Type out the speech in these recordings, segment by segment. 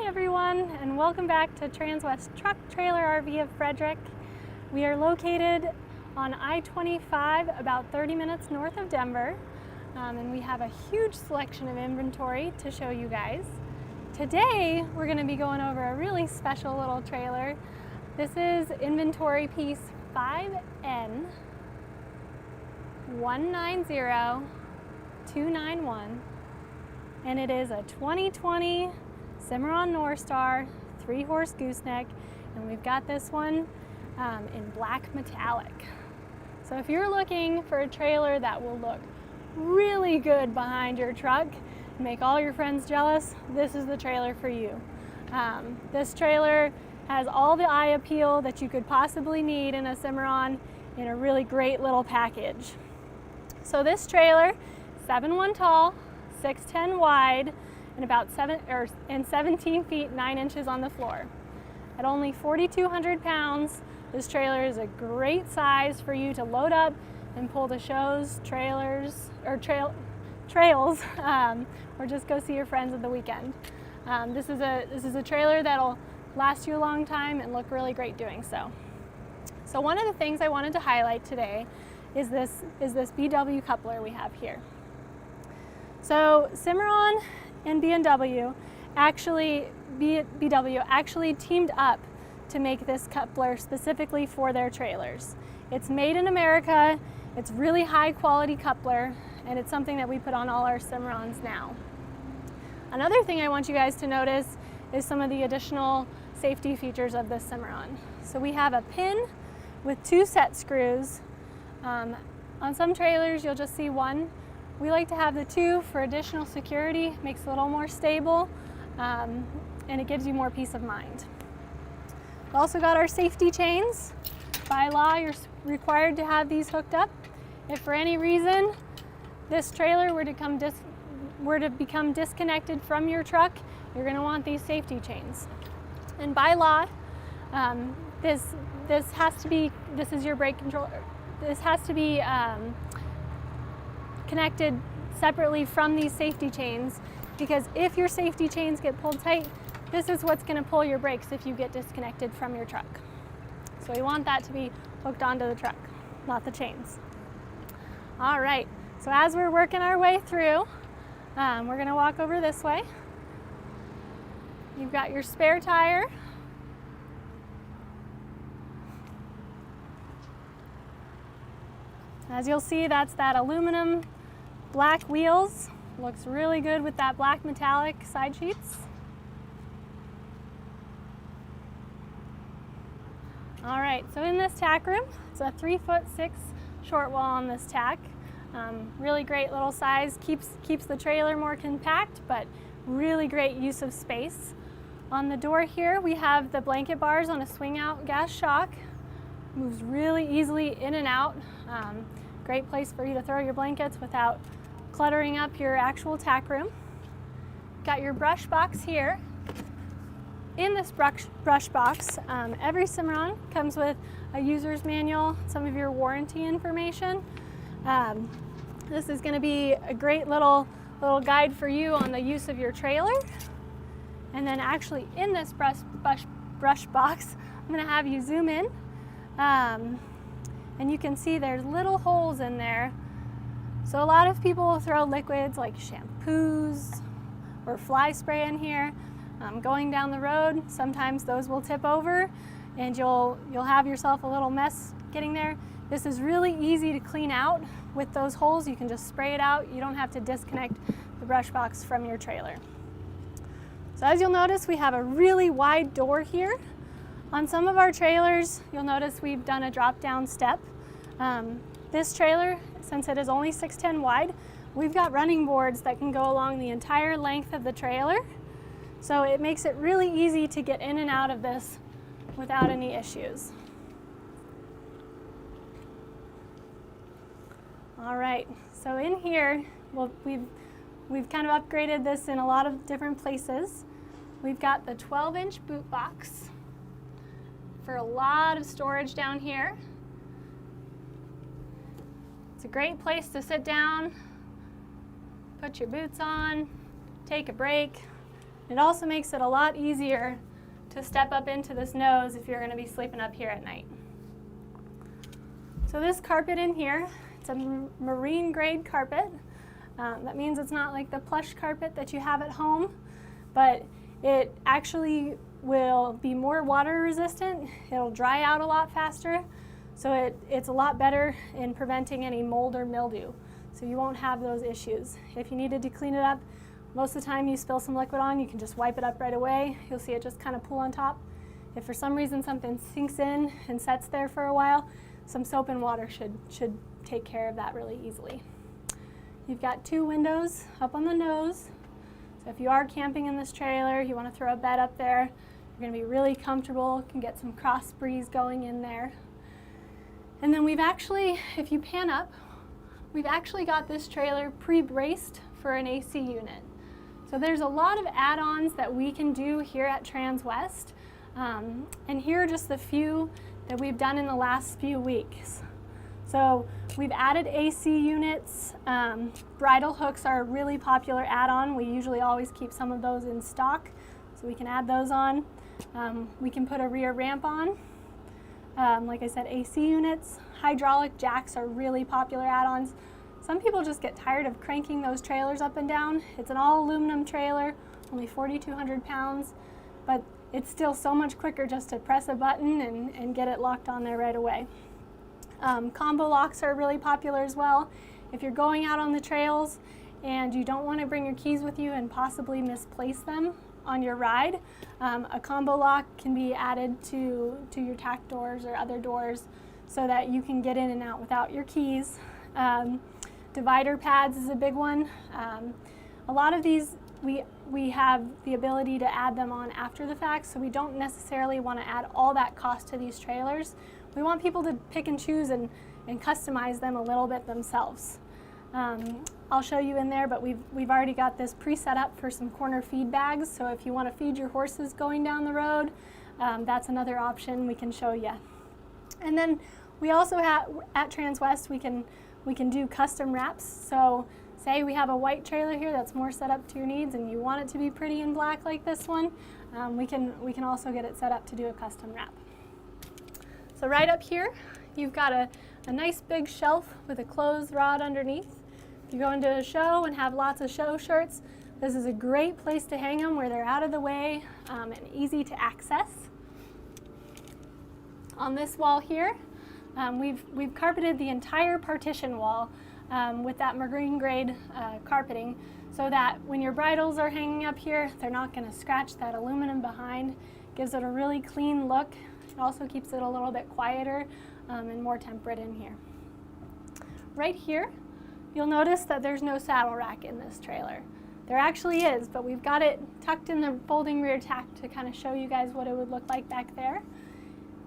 Hi everyone, and welcome back to Transwest Truck Trailer RV of Frederick. We are located on I-25 about 30 minutes north of Denver, and we have a huge selection of inventory to show you guys. Today we're going to be going over a really special little trailer. This is inventory piece 5N 190291, and it is a 2020 Cimarron Norstar 3-horse gooseneck, and we've got this one in black metallic. So if you're looking for a trailer that will look really good behind your truck and make all your friends jealous, this is the trailer for you. This trailer has all the eye appeal that you could possibly need in a Cimarron in a really great little package. So this trailer, 7'1" tall, 6'10" wide, and about 17 feet 9 inches on the floor. At only 4,200 pounds, this trailer is a great size for you to load up and pull to shows, trails, or just go see your friends at the weekend. This is a trailer that'll last you a long time and look really great doing so. So one of the things I wanted to highlight today is this BW coupler we have here. So Cimarron and BW actually teamed up to make this coupler specifically for their trailers. It's made in America, it's really high quality coupler, and it's something that we put on all our Cimarrons now. Another thing I want you guys to notice is some of the additional safety features of this Cimarron. So we have a pin with 2 set screws. On some trailers you'll just see one. We like to have the 2 for additional security, makes it a little more stable, and it gives you more peace of mind. We've also got our safety chains. By law, you're required to have these hooked up. If for any reason this trailer were to become disconnected from your truck, you're going to want these safety chains. And by law, this is your brake controller. This has to be connected separately from these safety chains, because if your safety chains get pulled tight, this is what's going to pull your brakes if you get disconnected from your truck. So we want that to be hooked onto the truck, not the chains. All right, so as we're working our way through, we're going to walk over this way. You've got your spare tire. As you'll see, that's that aluminum black wheels. Looks really good with that black metallic side sheets. All right, so in this tack room, it's a 3'6" short wall on this tack. Really great little size, keeps the trailer more compact, but really great use of space. On the door here, we have the blanket bars on a swing out gas shock. Moves really easily in and out. Great place for you to throw your blankets without cluttering up your actual tack room. Got your brush box here. In this brush box, every Cimarron comes with a user's manual, some of your warranty information. This is going to be a great little guide for you on the use of your trailer. And then actually in this brush box, I'm going to have you zoom in. And you can see there's little holes in there. So a lot of people will throw liquids like shampoos or fly spray in here. Going down the road, sometimes those will tip over and you'll have yourself a little mess getting there. This is really easy to clean out with those holes. You can just spray it out. You don't have to disconnect the brush box from your trailer. So as you'll notice, we have a really wide door here. On some of our trailers, you'll notice we've done a drop-down step. This trailer, since it is only 6'10" wide, we've got running boards that can go along the entire length of the trailer. So it makes it really easy to get in and out of this without any issues. All right, so in here, we've kind of upgraded this in a lot of different places. We've got the 12-inch boot box for a lot of storage down here. It's a great place to sit down, put your boots on, take a break, It also makes it a lot easier to step up into this nose if you're going to be sleeping up here at night. So this carpet in here, it's a marine grade carpet. That means it's not like the plush carpet that you have at home, but it actually will be more water resistant. It'll dry out a lot faster, so it's a lot better in preventing any mold or mildew. So you won't have those issues. If you needed to clean it up, most of the time you spill some liquid on, you can just wipe it up right away. You'll see it just kind of pool on top. If for some reason something sinks in and sets there for a while, some soap and water should take care of that really easily. You've got 2 windows up on the nose. So if you are camping in this trailer, you want to throw a bed up there, you're going to be really comfortable, you can get some cross breeze going in there. And then we've actually, if you pan up, we've actually got this trailer pre-braced for an AC unit. So there's a lot of add-ons that we can do here at Transwest. And here are just the few that we've done in the last few weeks. So we've added AC units. Bridle hooks are a really popular add-on. We usually always keep some of those in stock, so we can add those on. We can put a rear ramp on. Like I said, AC units. Hydraulic jacks are really popular add-ons. Some people just get tired of cranking those trailers up and down. It's an all aluminum trailer, only 4,200 pounds, but it's still so much quicker just to press a button and get it locked on there right away. Combo locks are really popular as well. If you're going out on the trails and you don't want to bring your keys with you and possibly misplace them on your ride, a combo lock can be added to your tack doors or other doors so that you can get in and out without your keys. Divider pads is a big one. A lot of these we have the ability to add them on after the fact, so we don't necessarily want to add all that cost to these trailers. We want people to pick and choose and customize them a little bit themselves. I'll show you in there, but we've already got this pre-set up for some corner feed bags, so if you want to feed your horses going down the road, that's another option we can show you. And then we also have, at Transwest, we can do custom wraps. So say we have a white trailer here that's more set up to your needs and you want it to be pretty and black like this one, we can also get it set up to do a custom wrap. So right up here, you've got a nice big shelf with a clothes rod underneath. If you go into a show and have lots of show shirts, this is a great place to hang them where they're out of the way and easy to access. On this wall here, we've carpeted the entire partition wall with that marine grade carpeting so that when your bridles are hanging up here, they're not going to scratch that aluminum behind. Gives it a really clean look. It also keeps it a little bit quieter and more temperate in here. Right here, you'll notice that there's no saddle rack in this trailer. There actually is, but we've got it tucked in the folding rear tack to kind of show you guys what it would look like back there.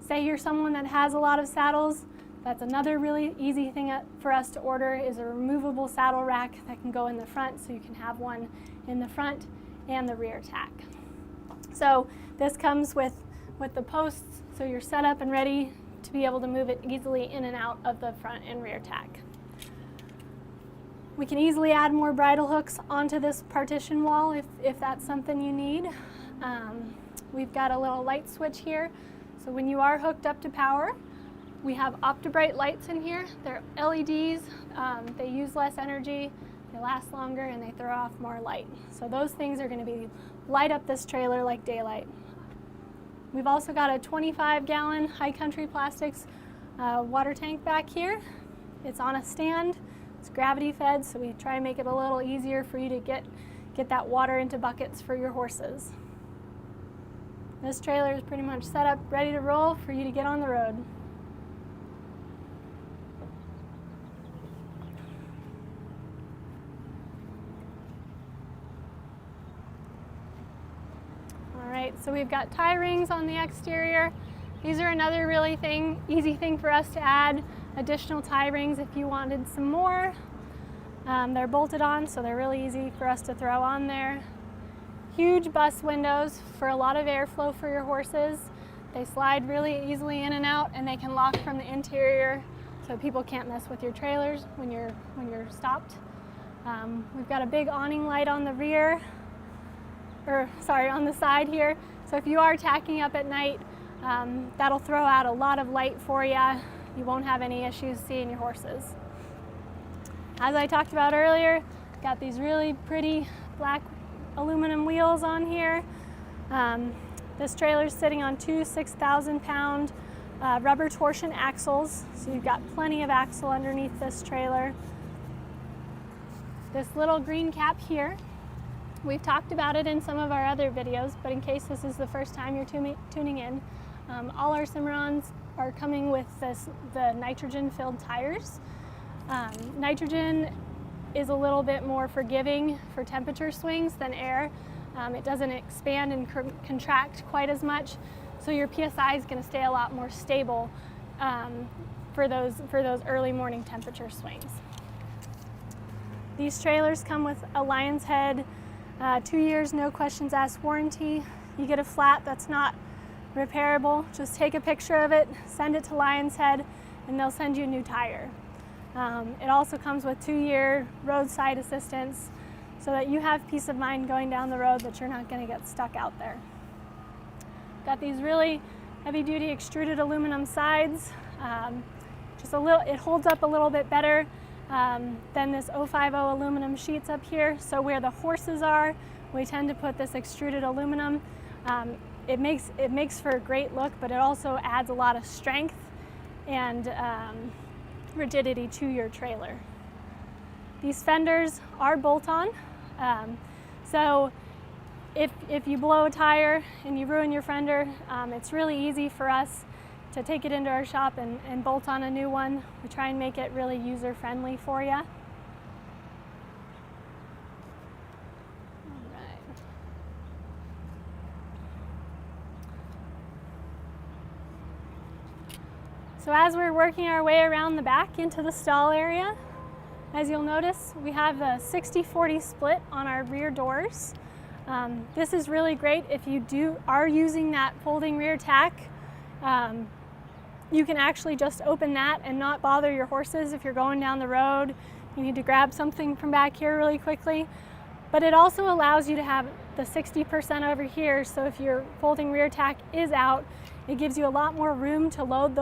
Say you're someone that has a lot of saddles, that's another really easy thing for us to order is a removable saddle rack that can go in the front, so you can have one in the front and the rear tack. So this comes with the posts, so you're set up and ready to be able to move it easily in and out of the front and rear tack. We can easily add more bridle hooks onto this partition wall if that's something you need. We've got a little light switch here, so when you are hooked up to power, we have OptiBrite lights in here. They're LEDs, they use less energy, they last longer, and they throw off more light. So those things are going to light up this trailer like daylight. We've also got a 25-gallon High Country Plastics water tank back here. It's on a stand, it's gravity fed, so we try and make it a little easier for you to get that water into buckets for your horses. This trailer is pretty much set up, ready to roll for you to get on the road. So we've got tie rings on the exterior. These are another really easy thing for us to add additional tie rings if you wanted some more. They're bolted on, so they're really easy for us to throw on there. Huge bus windows for a lot of airflow for your horses. They slide really easily in and out, and they can lock from the interior so people can't mess with your trailers when you're stopped. We've got a big awning light on the rear. on the side here. So if you are tacking up at night, that'll throw out a lot of light for you. You won't have any issues seeing your horses. As I talked about earlier, got these really pretty black aluminum wheels on here. This trailer's sitting on two 6,000-pound rubber torsion axles, so you've got plenty of axle underneath this trailer. This little green cap here, we've talked about it in some of our other videos, but in case this is the first time you're tuning in, all our Cimarrons are coming with the nitrogen-filled tires. Nitrogen is a little bit more forgiving for temperature swings than air. It doesn't expand and contract quite as much, so your PSI is going to stay a lot more stable for those early morning temperature swings. These trailers come with a Lion's Head 2 years, no questions asked warranty. You get a flat that's not repairable, just take a picture of it, send it to Lion's Head, and they'll send you a new tire. It also comes with 2-year roadside assistance so that you have peace of mind going down the road that you're not going to get stuck out there. Got these really heavy-duty extruded aluminum sides. It holds up a little bit better than this 050 aluminum sheets up here. So where the horses are, we tend to put this extruded aluminum. It makes for a great look, but it also adds a lot of strength and rigidity to your trailer. These fenders are bolt-on, so if you blow a tire and you ruin your fender, it's really easy for us to take it into our shop and bolt on a new one. We try and make it really user-friendly for you. So as we're working our way around the back into the stall area, as you'll notice, we have a 60-40 split on our rear doors. This is really great if you are using that folding rear tack. You can actually just open that and not bother your horses if you're going down the road. You need to grab something from back here really quickly. But it also allows you to have the 60% over here, so if your folding rear tack is out, it gives you a lot more room to load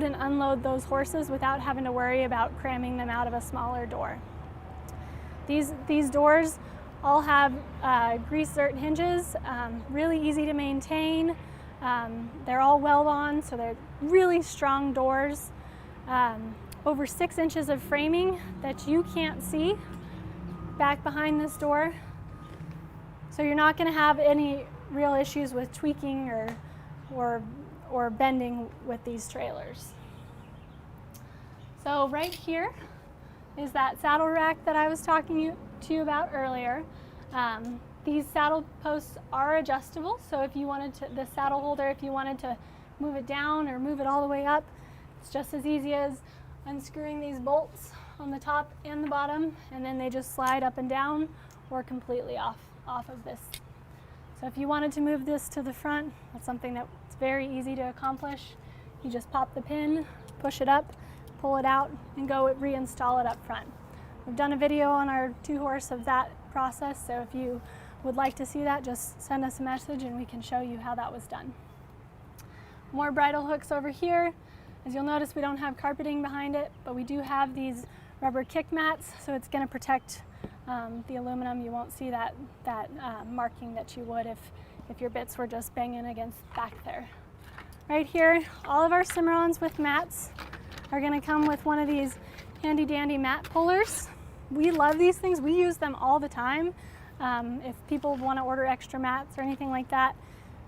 and unload those horses without having to worry about cramming them out of a smaller door. These doors all have grease zert hinges, really easy to maintain. They're all weld on, so they're really strong doors. Over 6 inches of framing that you can't see back behind this door. So you're not going to have any real issues with tweaking or bending with these trailers. So right here is that saddle rack that I was talking to you about earlier. These saddle posts are adjustable, so if you wanted to, the saddle holder, if you wanted to move it down or move it all the way up, it's just as easy as unscrewing these bolts on the top and the bottom, and then they just slide up and down or completely off of this. So if you wanted to move this to the front, that's something that's very easy to accomplish. You just pop the pin, push it up, pull it out, and go reinstall it up front. We've done a video on our 2-horse of that process, so if you would like to see that, just send us a message and we can show you how that was done. More bridle hooks over here. As you'll notice, we don't have carpeting behind it, but we do have these rubber kick mats, so it's going to protect the aluminum. You won't see that marking that you would if your bits were just banging against back there. Right here, all of our Cimarrons with mats are going to come with one of these handy dandy mat pullers. We love these things. We use them all the time. If people want to order extra mats or anything like that,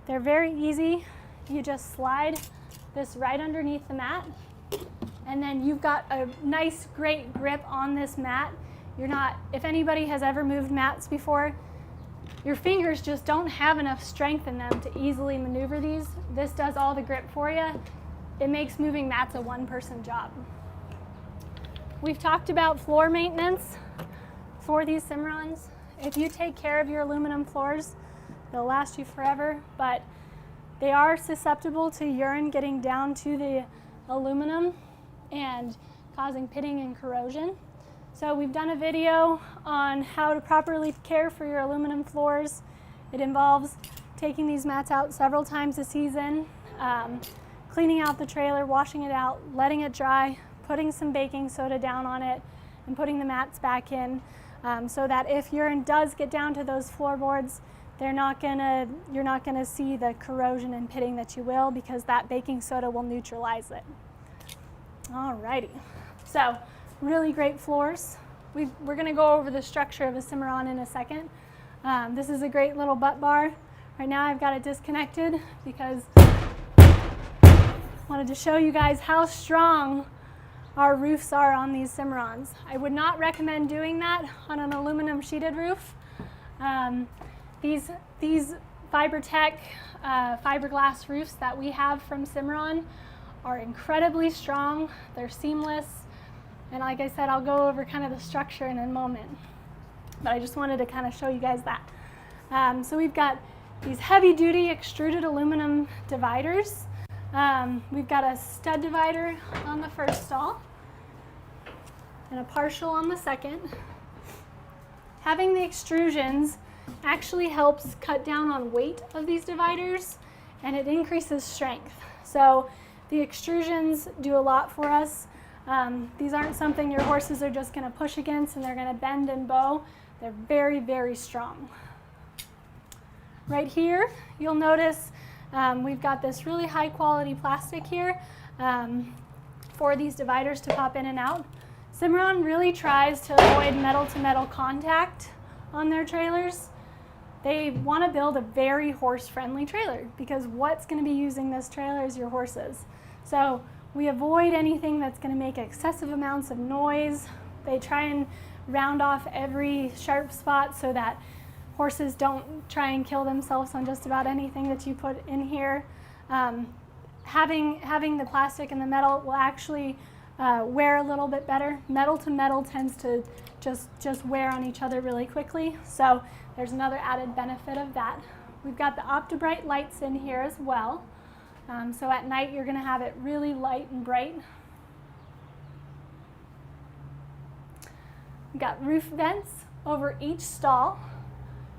they're very easy. You just slide this right underneath the mat, and then you've got a nice, great grip on this mat. If anybody has ever moved mats before, your fingers just don't have enough strength in them to easily maneuver these. This does all the grip for you. It makes moving mats a one-person job. We've talked about floor maintenance for these Cimarrons. If you take care of your aluminum floors, they'll last you forever, but they are susceptible to urine getting down to the aluminum and causing pitting and corrosion. So we've done a video on how to properly care for your aluminum floors. It involves taking these mats out several times a season, cleaning out the trailer, washing it out, letting it dry, putting some baking soda down on it, and putting the mats back in, so that if urine does get down to those floorboards, you're not gonna see the corrosion and pitting that you will, because that baking soda will neutralize it. Alrighty, so really great floors. We're gonna go over the structure of a Cimarron in a second. This is a great little butt bar. Right now I've got it disconnected because I wanted to show you guys how strong our roofs are on these Cimarrons. I would not recommend doing that on an aluminum sheeted roof. These Fibertech fiberglass roofs that we have from Cimarron are incredibly strong. They're seamless, and like I said, I'll go over kind of the structure in a moment, but I just wanted to kind of show you guys that. So we've got these heavy duty extruded aluminum dividers. We've got a stud divider on the first stall and a partial on the second. Having the extrusions actually helps cut down on weight of these dividers, and it increases strength. So the extrusions do a lot for us. These aren't something your horses are just going to push against and they're going to bend and bow. They're very, very strong. Right here, you'll notice we've got this really high quality plastic here for these dividers to pop in and out. Cimarron really tries to avoid metal to metal contact on their trailers. They want to build a very horse-friendly trailer, because what's going to be using this trailer is your horses. So we avoid anything that's going to make excessive amounts of noise. They try and round off every sharp spot so that horses don't try and kill themselves on just about anything that you put in here. Having the plastic and the metal will actually wear a little bit better. Metal to metal tends to just wear on each other really quickly. So there's another added benefit of that. We've got the OptiBrite lights in here as well. So at night you're going to have it really light and bright. We've got roof vents over each stall,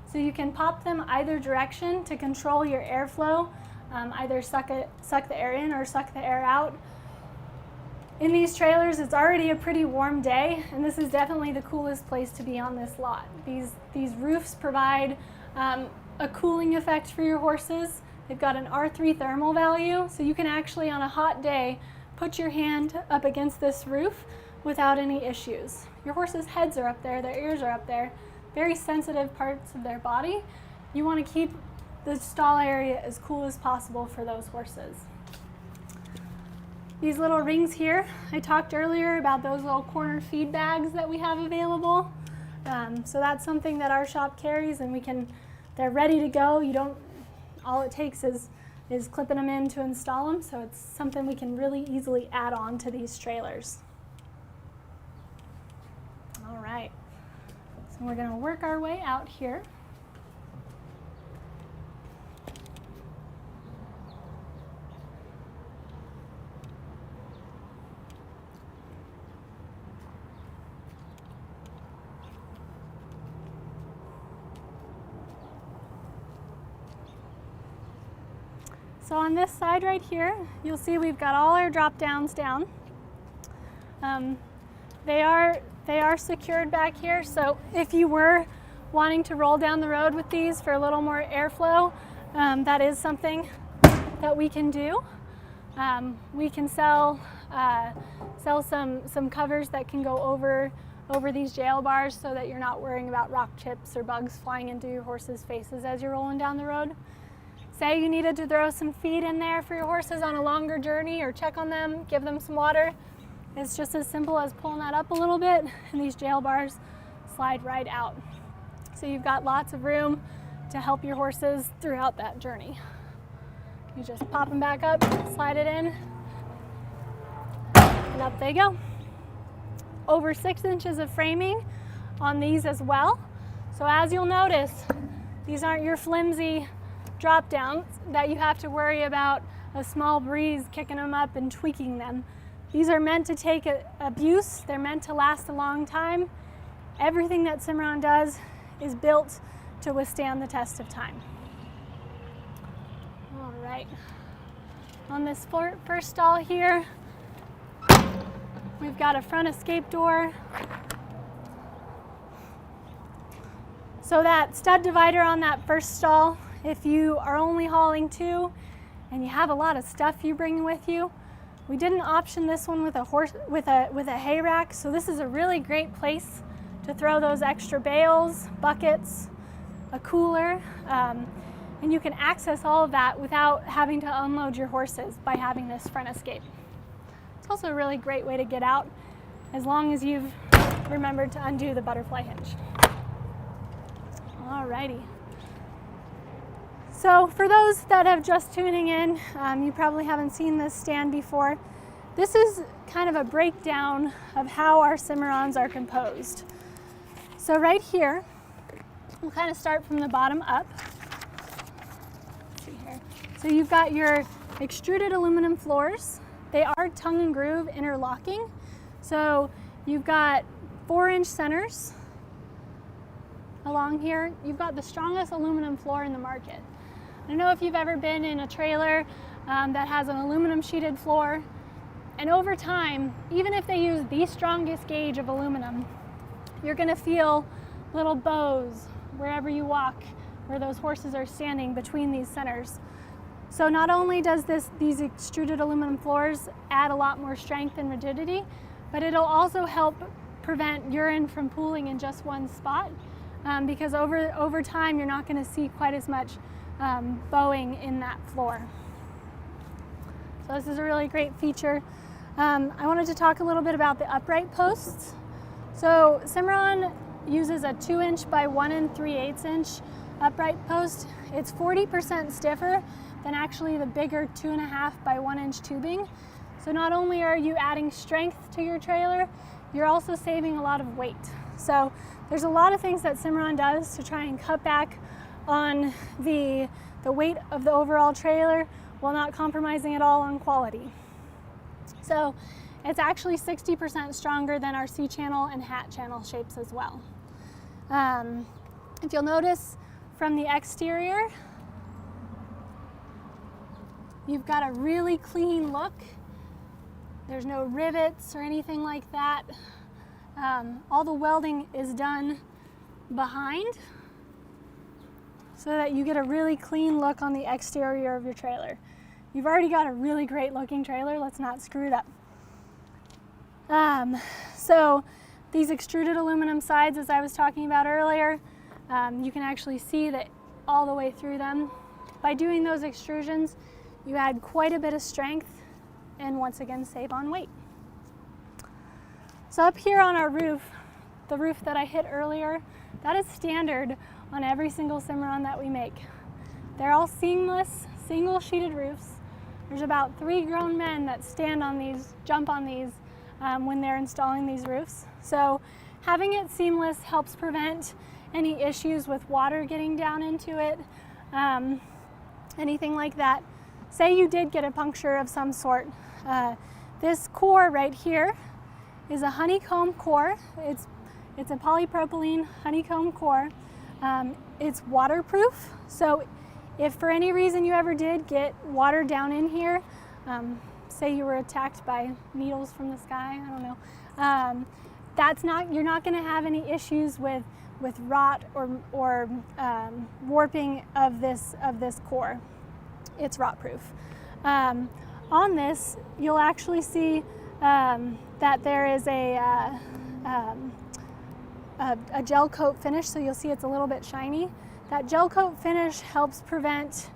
so you can pop them either direction to control your airflow, either suck the air in or suck the air out. In these trailers, it's already a pretty warm day, and this is definitely the coolest place to be on this lot. These roofs provide a cooling effect for your horses. They've got an R3 thermal value, so you can actually, on a hot day, put your hand up against this roof without any issues. Your horses' heads are up there, their ears are up there, very sensitive parts of their body. You want to keep the stall area as cool as possible for those horses. These little rings here, I talked earlier about those little corner feed bags that we have available. So that's something that our shop carries, and they're ready to go. All it takes is clipping them in to install them, so it's something we can really easily add on to these trailers. All right, so we're going to work our way out here. So on this side right here, you'll see we've got all our drop downs down. They are secured back here, so if you were wanting to roll down the road with these for a little more airflow, that is something that we can do. We can sell some covers that can go over these jail bars so that you're not worrying about rock chips or bugs flying into your horses' faces as you're rolling down the road. Say you needed to throw some feed in there for your horses on a longer journey, or check on them, give them some water. It's just as simple as pulling that up a little bit, and these jail bars slide right out. So you've got lots of room to help your horses throughout that journey. You just pop them back up, slide it in, and up they go. Over 6 inches of framing on these as well. So as you'll notice, these aren't your flimsy drop downs that you have to worry about a small breeze kicking them up and tweaking them. These are meant to take abuse. They're meant to last a long time. Everything that Cimarron does is built to withstand the test of time. All right, on this first stall here, we've got a front escape door. So that stud divider on that first stall, if you are only hauling 2 and you have a lot of stuff you bring with you, we didn't option this one with a hay rack, so this is a really great place to throw those extra bales, buckets, a cooler, and you can access all of that without having to unload your horses by having this front escape. It's also a really great way to get out as long as you've remembered to undo the butterfly hinge. Alrighty. So for those that have just tuning in, you probably haven't seen this stand before. This is kind of a breakdown of how our Cimarrons are composed. So right here, we'll kind of start from the bottom up. Let's see here. So you've got your extruded aluminum floors. They are tongue and groove interlocking. So you've got 4-inch centers along here. You've got the strongest aluminum floor in the market. I don't know if you've ever been in a trailer that has an aluminum sheeted floor, and over time, even if they use the strongest gauge of aluminum, you're gonna feel little bows wherever you walk, where those horses are standing between these centers. So not only does these extruded aluminum floors add a lot more strength and rigidity, but it'll also help prevent urine from pooling in just one spot, because over time, you're not gonna see quite as much bowing in that floor. So this is a really great feature. I wanted to talk a little bit about the upright posts. So Cimarron uses a 2-inch by 1 3/8" upright post. It's 40% stiffer than actually the bigger 2.5 by 1" tubing. So not only are you adding strength to your trailer, you're also saving a lot of weight. So there's a lot of things that Cimarron does to try and cut back on the weight of the overall trailer while not compromising at all on quality. So it's actually 60% stronger than our C-channel and hat channel shapes as well. If you'll notice from the exterior, you've got a really clean look. There's no rivets or anything like that. All the welding is done behind, so that you get a really clean look on the exterior of your trailer. You've already got a really great looking trailer, let's not screw it up. So these extruded aluminum sides, as I was talking about earlier, you can actually see that all the way through them. By doing those extrusions, you add quite a bit of strength and once again save on weight. So up here on our roof, the roof that I hit earlier, that is standard on every single Cimarron that we make. They're all seamless, single sheeted roofs. There's about 3 grown men that stand on these, jump on these when they're installing these roofs. So having it seamless helps prevent any issues with water getting down into it, anything like that. Say you did get a puncture of some sort. This core right here is a honeycomb core. It's a polypropylene honeycomb core. It's waterproof, so if for any reason you ever did get water down in here, say you were attacked by needles from the sky, I don't know, you're not going to have any issues with rot or warping of this core. It's rot proof. On this, you'll actually see that there is a gel coat finish, so you'll see it's a little bit shiny. That gel coat finish helps prevent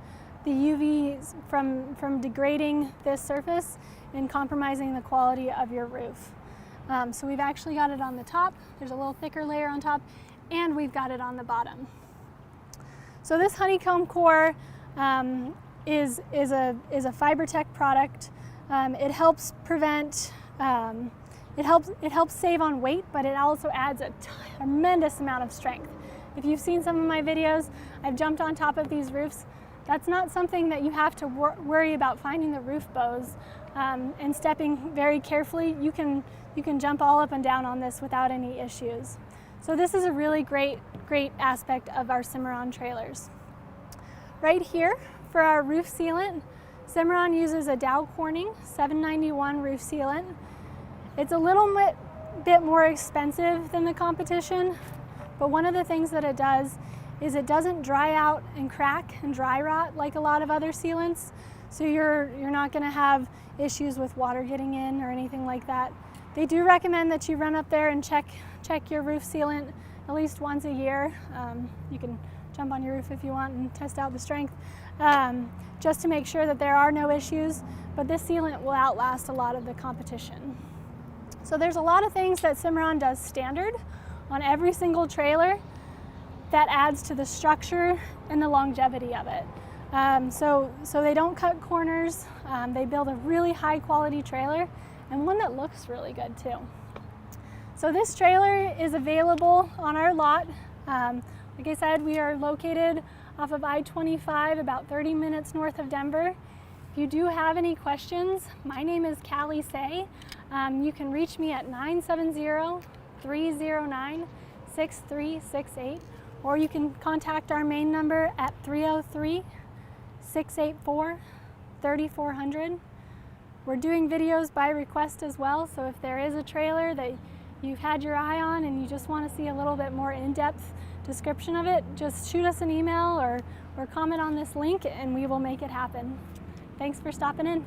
the UVs from degrading this surface and compromising the quality of your roof. So we've actually got it on the top, there's a little thicker layer on top, and we've got it on the bottom. So this honeycomb core is a FiberTech product. It helps prevent, it helps save on weight, but it also adds a tremendous amount of strength. If you've seen some of my videos, I've jumped on top of these roofs. That's not something that you have to worry about finding the roof bows and stepping very carefully. You can jump all up and down on this without any issues. So this is a really great aspect of our Cimarron trailers. Right here for our roof sealant, Cimarron uses a Dow Corning 791 roof sealant. It's a little bit more expensive than the competition, but one of the things that it does is it doesn't dry out and crack and dry rot like a lot of other sealants. So you're not going to have issues with water getting in or anything like that. They do recommend that you run up there and check your roof sealant at least once a year. You can jump on your roof if you want and test out the strength, just to make sure that there are no issues, but this sealant will outlast a lot of the competition. So there's a lot of things that Cimarron does standard on every single trailer that adds to the structure and the longevity of it. So they don't cut corners. They build a really high quality trailer and one that looks really good too. So this trailer is available on our lot. Like I said, we are located off of I-25, about 30 minutes north of Denver. If you do have any questions, my name is Callie Say. You can reach me at 970-309-6368, or you can contact our main number at 303-684-3400. We're doing videos by request as well, so if there is a trailer that you've had your eye on and you just want to see a little bit more in-depth description of it, just shoot us an email or comment on this link and we will make it happen. Thanks for stopping in.